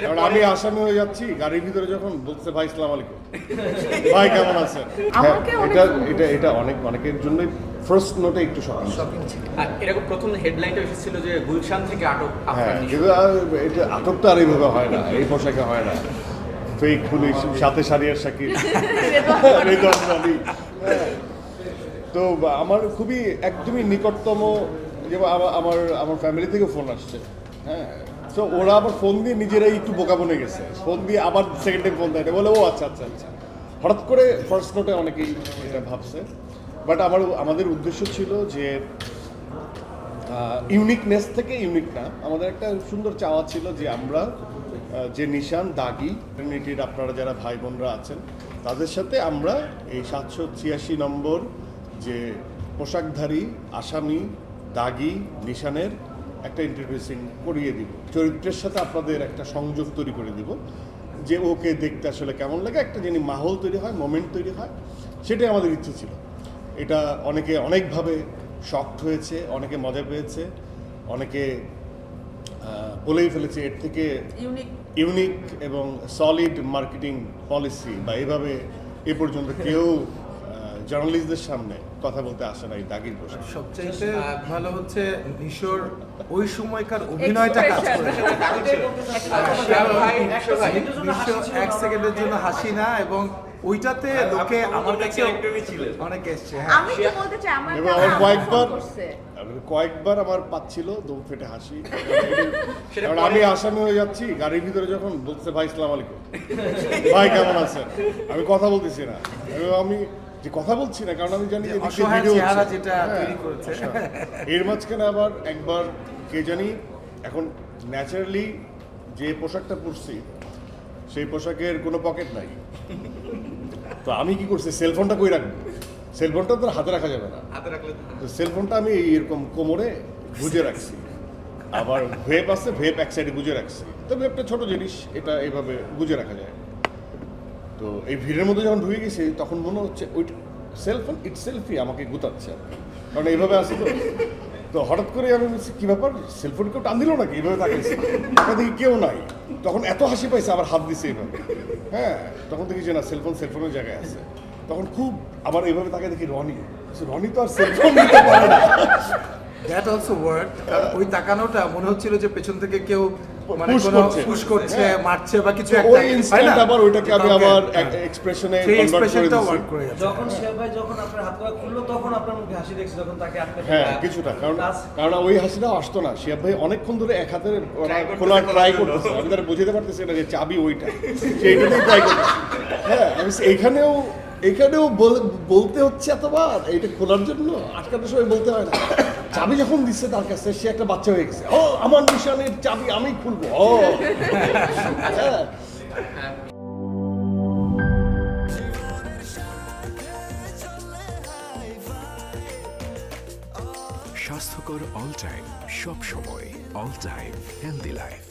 কারণ আমি আসামি হয়ে যাচ্ছি গাড়ির ভিতরে যখন বলছে ভাই আসসালামু আলাইকুম, ভাই কেমন আছেন। হ্যাঁ, এটা অনেকের জন্যই ফার্স্ট নোটে একটু শকিং ছিল। এরকম প্রথম হেডলাইনটা এসেছিল যে গুলশান থেকে আটক হ্যাঁ, আফরান নিশো। কিন্তু এটা আটকটা আর এইভাবে হয় না, এই পোশাকে হয় না। ফেক পুলিশ, সাথে সারিয়ার শাকিল, রেদওয়ান আলী। হ্যাঁ। তো আমার খুবই একদমই নিকটতম, যেমন আমার ফ্যামিলি থেকে ফোন আসছে। হ্যাঁ, তো ওরা আবার ফোন দিয়ে নিজেরাই একটু বোকা বনে গেছে, ফোন দিয়ে আবার সেকেন্ড টাইম ফোন দেয়, বলে ও আচ্ছা। হঠাৎ করে ফার্স্ট নোটে অনেকেই এটা ভাবছে, বাট আমাদের উদ্দেশ্য ছিল যে ইউনিকনেস থেকে ইউনিক না, আমাদের একটা সুন্দর চাওয়া ছিল যে আমরা যে নিশান দাগি কমিউনিটির আপনারা যারা ভাই বোনরা আছেন তাদের সাথে আমরা এই 786 নম্বর যে পোশাকধারী আসামি দাগি নিশানের একটা ইন্ট্রোডিউসিং করিয়ে দিব, চরিত্রের সাথে আপনাদের একটা সংযোগ তৈরি করে দিব, যে ওকে দেখতে আসলে কেমন লাগে, একটা যিনি মাহল তৈরি হয়, মোমেন্ট তৈরি হয়, সেটাই আমাদের ইচ্ছে ছিল। এটা অনেকে অনেকভাবে শকড হয়েছে, অনেকে মজা পেয়েছে, অনেকে বলেই ফেলেছে এর থেকে ইউনিক এবং সলিড মার্কেটিং পলিসি বা এইভাবে এ পর্যন্ত কেউ জার্নালিস্টদের সামনে কথা বলতে আসে না এই দাগির পোশাক। সবচেয়ে ভালো হচ্ছে নিশোর ওই সময়কার অভিনয়টা কাজ করেছে। এক সেকেন্ডের জন্য হাসি না, এবং ওইটাতে লোকে আমার কাছে অনেক এসছে। আমি কি বলতে চাই, আমার এবং আমার কয়েকবার আমার পাচ্ছিল দম ফেটে হাসি, কারণ আমি আসামি হয়ে যাচ্ছি গাড়ির ভিতরে যখন বলছে ভাই আসসালামু আলাইকুম, ভাই কেমন আছেন, আমি কথা বলতেছি না, আমি যে কথা বলছি না কারণ আমি জানি যে ভিডিও এর মাঝখানে আবার একবার কে জানি এখন ন্যাচারালি যে পোশাকটা পরছি সেই পোশাকের কোনো পকেট নাই, তো আমি কি করছি সেলফোনটা কই রাখবো, সেলফোনটা তো হাতে রাখা যাবে না, তো সেলফোনটা আমি এরকম কোমরে গুজে রাখছি, আবার ভেপ আছে, ভেপ এক সাইডে গুজে রাখছি, তো ভেপটা ছোট জিনিস, এটা এইভাবে গুজে রাখা যায়। তো এই ভিড়ের মধ্যে যখন ঢুকে গেছি তখন মনে হচ্ছে ওই সেলফোন সেলফি আমাকে গুতাচ্ছে, কারণ এইভাবে আসি তো হঠাৎ করে আমি বলছি কী ব্যাপার, সেলফোন কেউ টান দিল নাকি, এইভাবে তাকাইছি, টাকা দেখি কেউ নাই, তখন এত হাসি পাইছে, আবার হাত দিছে এইভাবে। হ্যাঁ, তখন দেখি যে না সেলফোনের জায়গায় আছে, তখন খুব আবার এইভাবে তাকে দেখি রনি তো আর সেলফোন নিতে পারে না। দ্যাট অলসো ওয়ার্ক, কারণ ওই তাকানোটা মনে হচ্ছিল যে পেছন থেকে কেউ মানে কোনো পুশ করছে, মারছে বা কিছু একটা, ওই ইনস্ট্যান্ট আবার ওইটাকে আমি আবার এক্সপ্রেশনে কনভার্ট করে দিয়েছি। যখন শিহাব ভাই যখন আপনার হাত করা খুললো তখন আপনার মুখে হাসি দেখছি, তখন তাকে আপনি হ্যাঁ কিছুটা, কারণ ওই হাসিটাও আসতো না, শিহাব ভাই অনেকক্ষণ ধরে এক হাতে খোলা ট্রাই করতেছে, আমি তারা বুঝতে পারতেছি না যে চাবি ওইটা, সেইটাতেই ট্রাই করতেছে। হ্যাঁ, আমি এইখানেও বলতে হচ্ছে এতবার এইটা খোলার জন্য, আজকালটা সময় বলতে হয় না, চাবি যখন দিচ্ছে তার কাছে সে একটা বাচ্চা হয়ে গেছে, ও আমার নিশানের চাবি আমি খুলবো, ও হ্যাঁ। স্বাস্থ্যকর অল টাইম, সব সময় অল টাইম হেলদি লাইফ।